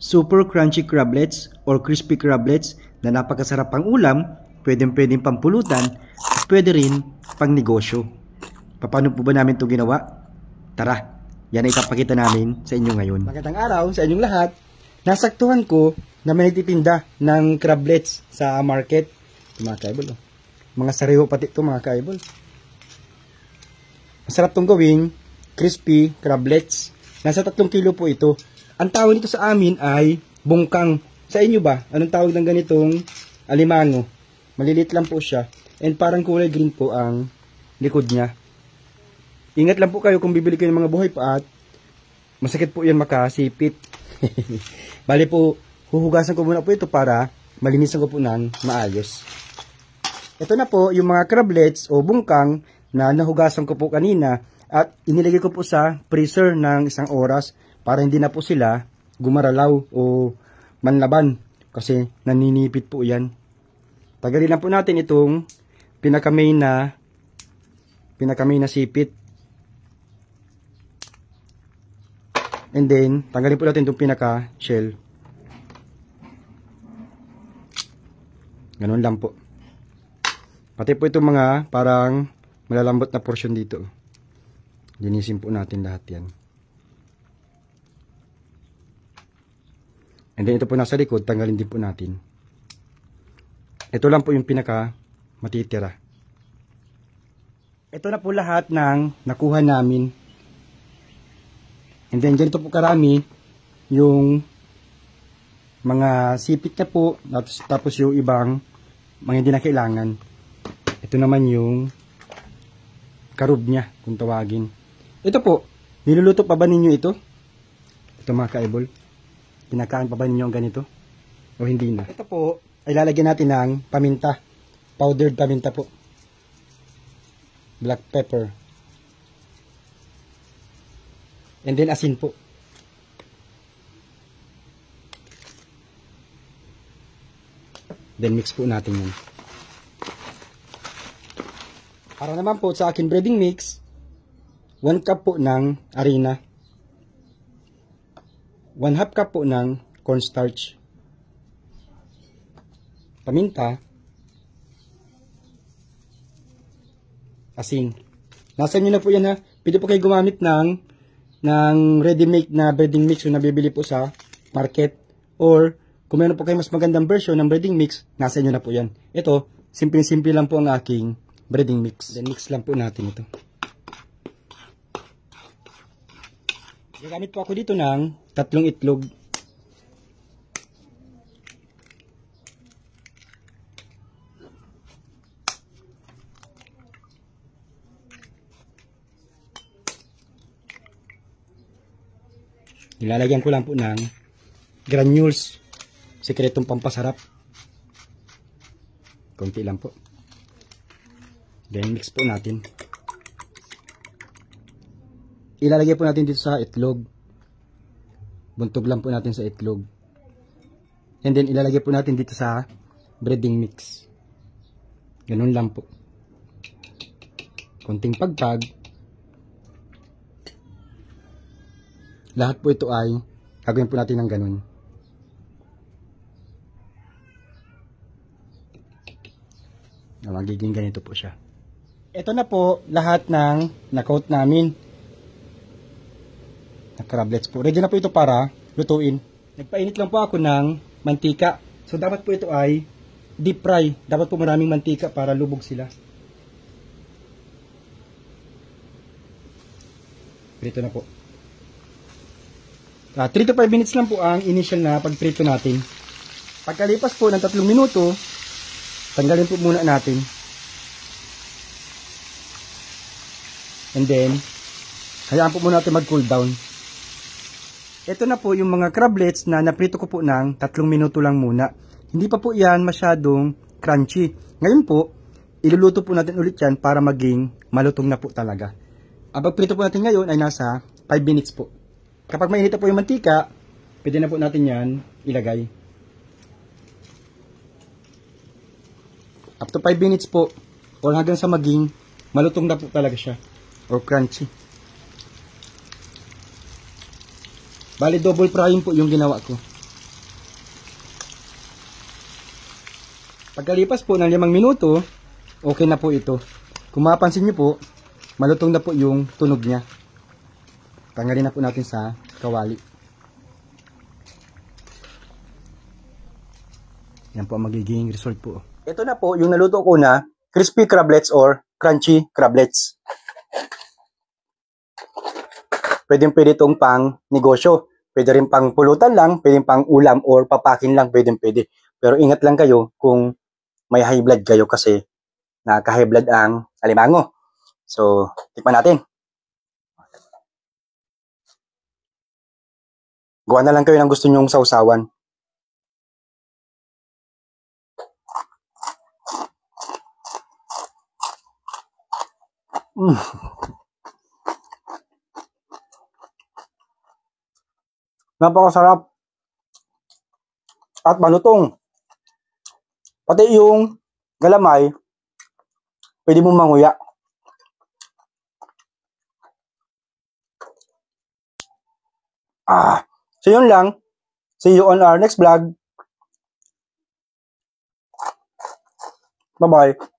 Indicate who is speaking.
Speaker 1: Super crunchy crablets or crispy crablets na napakasarap pang ulam, pwedeng pampulutan, at pwede rin pang negosyo. Paano po ba namin ito ginawa? Tara, yan ay ipapakita namin sa inyo ngayon. Magandang araw sa inyong lahat. Nasaktuhan ko na may nagtitinda ng crablets sa market. Mga kaibol, oh. Mga sariho pati ito mga kaibol. Masarap itong gawing crispy crablets. Nasa 3 kilo po ito. Ang tawag nito sa amin ay bungkang. Sa inyo ba? Anong tawag ng ganitong alimango? Malilit lang po siya. And parang kulay green po ang likod niya. Ingat lang po kayo kung bibili kayo ng mga buhay pa at masakit po yan makasipit. Bali po, huhugasan ko muna po ito para malinisan ko po ng maayos. Ito na po yung mga crablets o bungkang na nahugasan ko po kanina at inilagay ko po sa freezer ng 1 oras para hindi na po sila gumaralaw o manlaban kasi naninipit po yan. Tagalin lang po natin itong pinaka-main na sipit. And then, tanggalin po natin itong pinaka-shell. Ganun lang po. Pati po itong mga parang malalambot na portion dito. Linisin po natin lahat yan. And then ito po nasa likod, tanggalin din po natin. Ito lang po yung pinaka matitira. Ito na po lahat ng nakuha namin. And then ganito po karami yung mga sipit na po, tapos yung ibang mga hindi na kailangan. Ito naman yung karub niya, kung tawagin. Ito po, niluluto pa ba ninyo ito? Ito mga kaibol. Kinakain pa ba ninyo ang ganito? O hindi na? Ito po, ay lalagyan natin ng paminta. Powdered paminta po. Black pepper. And then asin po. Then mix po natin yan. Para naman po sa akin breading mix, 1 cup po ng harina. 1/2 cup po ng cornstarch. Paminta. Asin. Nasa inyo na po yan ha. Pwede po kayo gumamit ng ready-made na breading mix na nabibili po sa market. Or kung meron po kayo mas magandang version ng breading mix, nasa inyo na po yan. Ito, simple-simple lang po ang aking breading mix. Then mix lang po natin ito. Gagamit po ako dito ng 3 itlog. Nilalagyan ko lang po ng granules. Sikretong pampasarap. Konti lang po. Then mix po natin. Ilalagay po natin dito sa itlog. Buntog lang po natin sa itlog. And then ilalagay po natin dito sa breading mix. Ganun lang po. Konting pagpag. Lahat po ito ay gagawin po natin ng ganun. Magiging ganito po siya. Ito na po lahat ng na-coat namin. Crablets po. Ready na po ito para lutuin. Nagpainit lang po ako ng mantika. So dapat po ito ay deep fry. Dapat po maraming mantika para lubog sila. Prito na po. 3 to 5 minutes lang po ang initial na pagprito natin. Pagkalipas po ng 3 minuto, tanggalin po muna natin. And then, hayaan po muna natin mag-cool down. Ito na po yung mga crablets na naprito ko po ng 3 minuto lang muna. Hindi pa po yan masyadong crunchy. Ngayon po, iluluto po natin ulit yan para maging malutong na po talaga. Ang pagprito po natin ngayon ay nasa 5 minutes po. Kapag mainit na po yung mantika, pwede na po natin yan ilagay. Up to 5 minutes po, o hanggang sa maging malutong na po talaga siya. Or crunchy. Bali double frying po yung ginawa ko. Pagkalipas po ng 5 minuto, okay na po ito. Kung mapapansin nyo po, malutong na po yung tunog niya. Tanggalin na po natin sa kawali. Yan po ang magiging result po. Ito na po yung naluto ko na crispy crablets or crunchy crablets. Pwede itong pang negosyo. Pwede rin pang pulutan lang, pwede pang ulam or papakin lang, pwede. Pero ingat lang kayo kung may high blood kayo kasi nakaka-high blood ang alimango. So, tikman natin. Gawa na lang kayo ng gusto nyong sausawan. Napakasarap. At malutong. Pati yung galamay, pwede mong manguya. So yun lang. See you on our next vlog. Bye-bye.